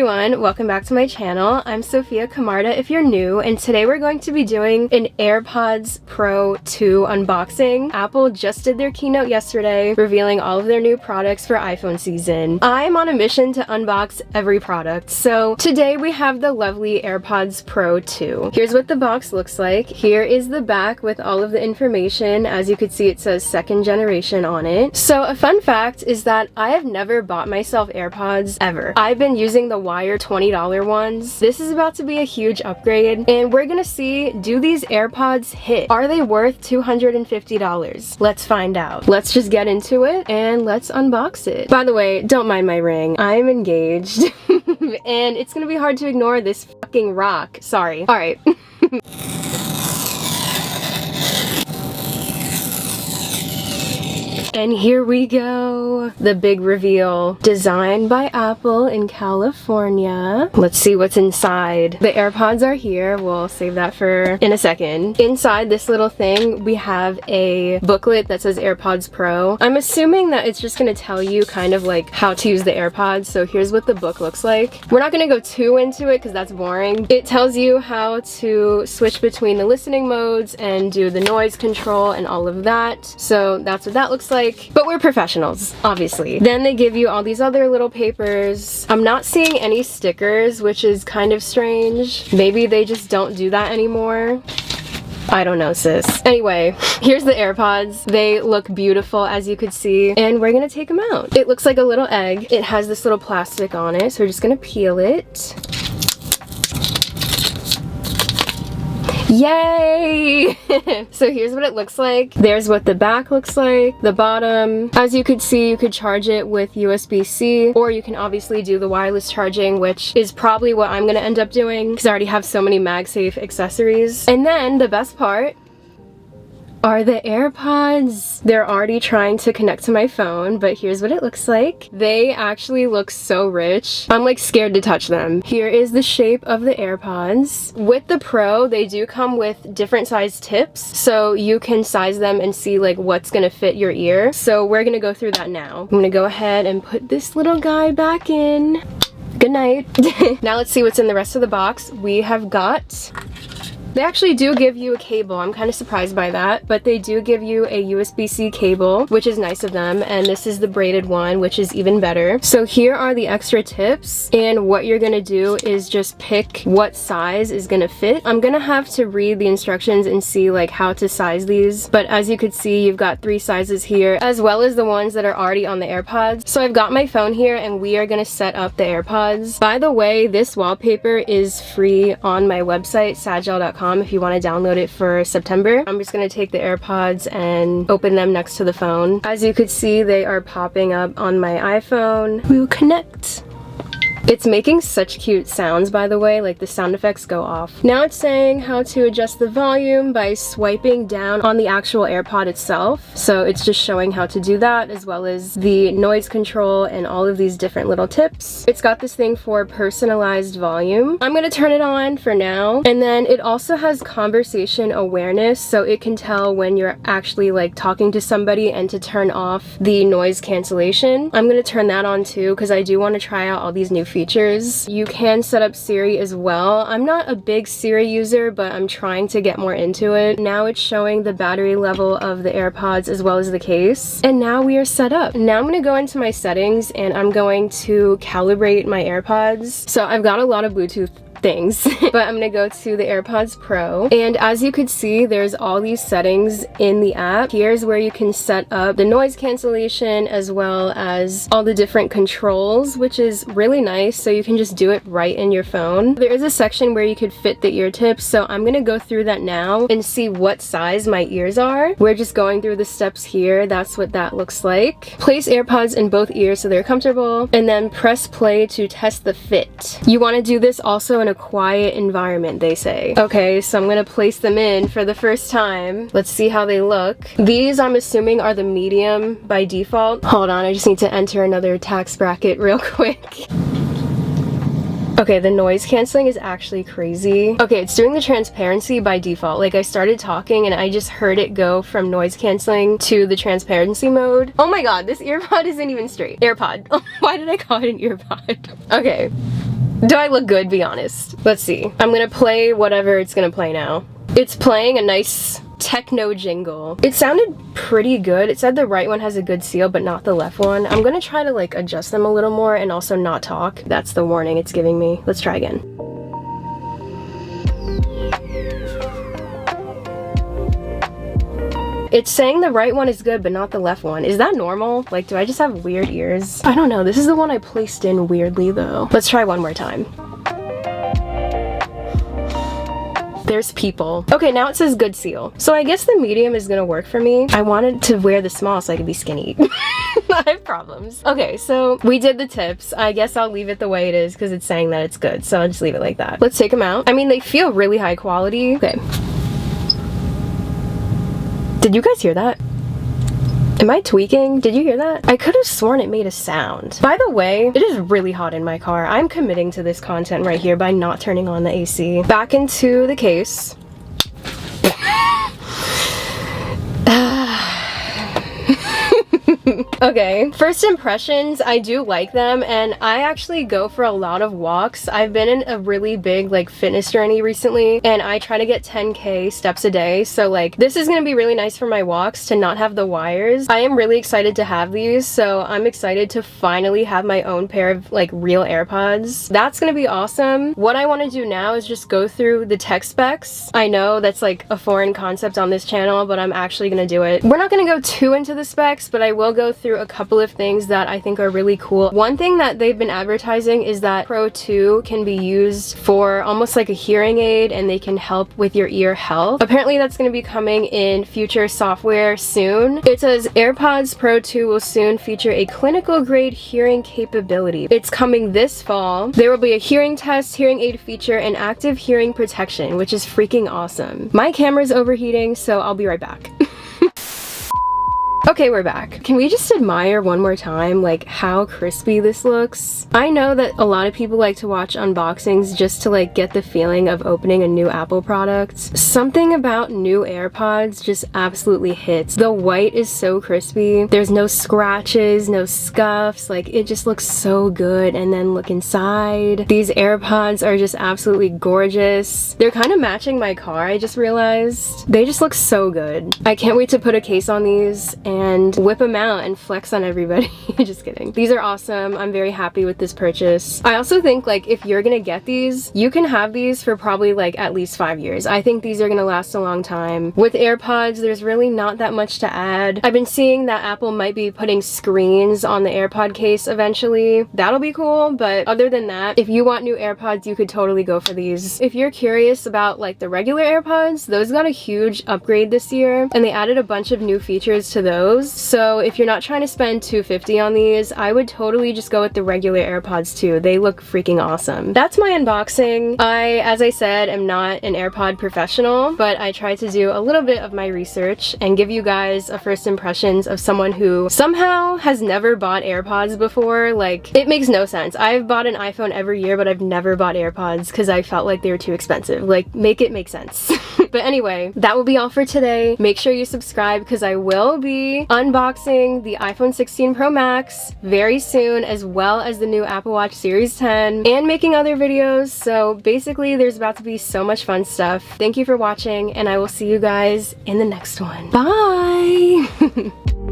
everyone, welcome back to my channel. I'm Sophia Camarda if you're new, and today we're going to be doing an AirPods Pro 2 unboxing. Apple just did their keynote yesterday, revealing all of their new products for iPhone season. I'm on a mission to unbox every product, so today we have the lovely AirPods Pro 2. Here's what the box looks like. Here is the back with all of the information. As you can see, it says second generation on it. So a fun fact is that I have never bought myself AirPods ever. I've been using the wired $20 ones. This is about to be a huge upgrade, and we're gonna see, do these AirPods hit? Are they worth $250? Let's find out. Let's just get into it and let's unbox it. By the way, don't mind my ring. I'm engaged and it's gonna be hard to ignore this fucking rock. Sorry. All right. And here we go, the big reveal. Designed by Apple in California. Let's see what's inside. The AirPods are here. We'll save that for in a second. Inside this little thing, we have a booklet that says AirPods Pro. I'm assuming that it's just gonna tell you kind of like how to use the AirPods. So here's what the book looks like. We're not gonna go too into it because that's boring. It tells you how to switch between the listening modes and do the noise control and all of that. So that's what that looks like. But we're professionals, obviously. Then they give you all these other little papers. I'm not seeing any stickers, which is kind of strange. Maybe they just don't do that anymore. I don't know, sis. Anyway, here's the AirPods. They look beautiful, as you could see, and we're gonna take them out. It looks like a little egg. It has this little plastic on it, so we're just gonna peel it. Yay! So here's what it looks like. There's what the back looks like, the bottom. As you could see, you could charge it with USB-C, or you can obviously do the wireless charging, which is probably what I'm gonna end up doing because I already have so many MagSafe accessories. And then the best part are the AirPods. They're already trying to connect to my phone, but here's what it looks like. They actually look so rich. I'm like scared to touch them. Here is the shape of the AirPods. With the Pro, they do come with different size tips, so you can size them and see like what's gonna fit your ear. So we're gonna go through that now. I'm gonna go ahead and put this little guy back in. Good night. Now let's see what's in the rest of the box. We have got... They actually do give you a cable. I'm kind of surprised by that, but they do give you a USB-C cable, which is nice of them, and this is the braided one, which is even better. So here are the extra tips, and what you're gonna do is just pick what size is gonna fit. I'm gonna have to read the instructions and see like how to size these, but as you could see, you've got 3 sizes here, as well as the ones that are already on the AirPods. So I've got my phone here, and we are gonna set up the AirPods. By the way, this wallpaper is free on my website, SAGELLE.com. If you want to download it for September. I'm just going to take the AirPods and open them next to the phone. As you could see, they are popping up on my iPhone. We will connect. It's making such cute sounds, by the way, like the sound effects go off. Now it's saying how to adjust the volume by swiping down on the actual AirPod itself. So it's just showing how to do that, as well as the noise control and all of these different little tips. It's got this thing for personalized volume. I'm gonna turn it on for now. And then it also has conversation awareness, so it can tell when you're actually like talking to somebody and to turn off the noise cancellation. I'm gonna turn that on too, because I do want to try out all these new features. You can set up Siri as well. I'm not a big Siri user, but I'm trying to get more into it. Now it's showing the battery level of the AirPods as well as the case. And now we are set up. Now I'm gonna go into my settings and I'm going to calibrate my AirPods. So I've got a lot of Bluetooth things but I'm gonna go to the AirPods Pro, and as you could see, there's all these settings in the app. Here's where you can set up the noise cancellation as well as all the different controls, which is really nice, so you can just do it right in your phone. There is a section where you could fit the ear tips, so I'm gonna go through that now and see what size my ears are. We're just going through the steps here. That's what that looks like. Place AirPods in both ears so they're comfortable, and then press play to test the fit. You want to do this also in a quiet environment, they say. Okay, so I'm gonna place them in for the first time. Let's see how they look. These, I'm assuming, are the medium by default. Hold on, I just need to enter another tax bracket real quick. Okay, the noise canceling is actually crazy. Okay, it's doing the transparency by default. Like, I started talking and I just heard it go from noise canceling to the transparency mode. Oh my god, this earpod isn't even straight. AirPod. Why did I call it an earpod? Okay. Do I look good? Be honest. Let's see. I'm gonna play whatever it's gonna play now. It's playing a nice techno jingle. It sounded pretty good. It said the right one has a good seal, but not the left one. I'm gonna try to like adjust them a little more and also not talk. That's the warning it's giving me. Let's try again. It's saying the right one is good, but not the left one. Is that normal? Like, do I just have weird ears? I don't know. This is the one I placed in weirdly, though. Let's try one more time. There's people. Okay, now it says good seal. So I guess the medium is gonna work for me. I wanted to wear the small so I could be skinny. I have problems. Okay, so we did the tips. I guess I'll leave it the way it is because it's saying that it's good. So I'll just leave it like that. Let's take them out. I mean, they feel really high quality. Okay. Did you guys hear that? Am I tweaking? Did you hear that? I could have sworn it made a sound. By the way, it is really hot in my car. I'm committing to this content right here by not turning on the AC. Back into the case. Okay, first impressions, I do like them, and I actually go for a lot of walks. I've been in a really big like fitness journey recently, and I try to get 10K steps a day, so like this is gonna be really nice for my walks to not have the wires. I am really excited to have these, so I'm excited to finally have my own pair of like real AirPods. That's gonna be awesome. What I want to do now is just go through the tech specs. I know that's like a foreign concept on this channel, but I'm actually gonna do it. We're not gonna go too into the specs, but I will go through a couple of things that I think are really cool. One thing that they've been advertising is that Pro 2 can be used for almost like a hearing aid, and they can help with your ear health. Apparently that's going to be coming in future software soon. It says AirPods Pro 2 will soon feature a clinical grade hearing capability. It's coming this fall. There will be a hearing test, hearing aid feature, and active hearing protection, which is freaking awesome. My camera's overheating, so I'll be right back. Okay, we're back. Can we just admire one more time like how crispy this looks? I know that a lot of people like to watch unboxings just to like get the feeling of opening a new Apple product. Something about new AirPods just absolutely hits. The white is so crispy. There's no scratches, no scuffs. Like it just looks so good. And then look inside. These AirPods are just absolutely gorgeous. They're kind of matching my car, I just realized. They just look so good. I can't wait to put a case on these and whip them out and flex on everybody. Just kidding. These are awesome. I'm very happy with this purchase. I also think like if you're gonna get these, you can have these for probably like at least 5 years. I think these are gonna last a long time. With AirPods, there's really not that much to add. I've been seeing that Apple might be putting screens on the AirPod case eventually. That'll be cool, but other than that, if you want new AirPods, you could totally go for these. If you're curious about like the regular AirPods, those got a huge upgrade this year, and they added a bunch of new features to those. So if you're not trying to spend $250 on these, I would totally just go with the regular AirPods too. They look freaking awesome. That's my unboxing. As I said, am not an AirPod professional, but I tried to do a little bit of my research and give you guys a first impressions of someone who somehow has never bought AirPods before. Like, it makes no sense. I've bought an iPhone every year, but I've never bought AirPods because I felt like they were too expensive. Like, make it make sense. But anyway, that will be all for today. Make sure you subscribe because I will be unboxing the iPhone 16 Pro Max very soon, as well as the new Apple Watch Series 10, and making other videos. So basically there's about to be so much fun stuff. Thank you for watching, and I will see you guys in the next one. Bye!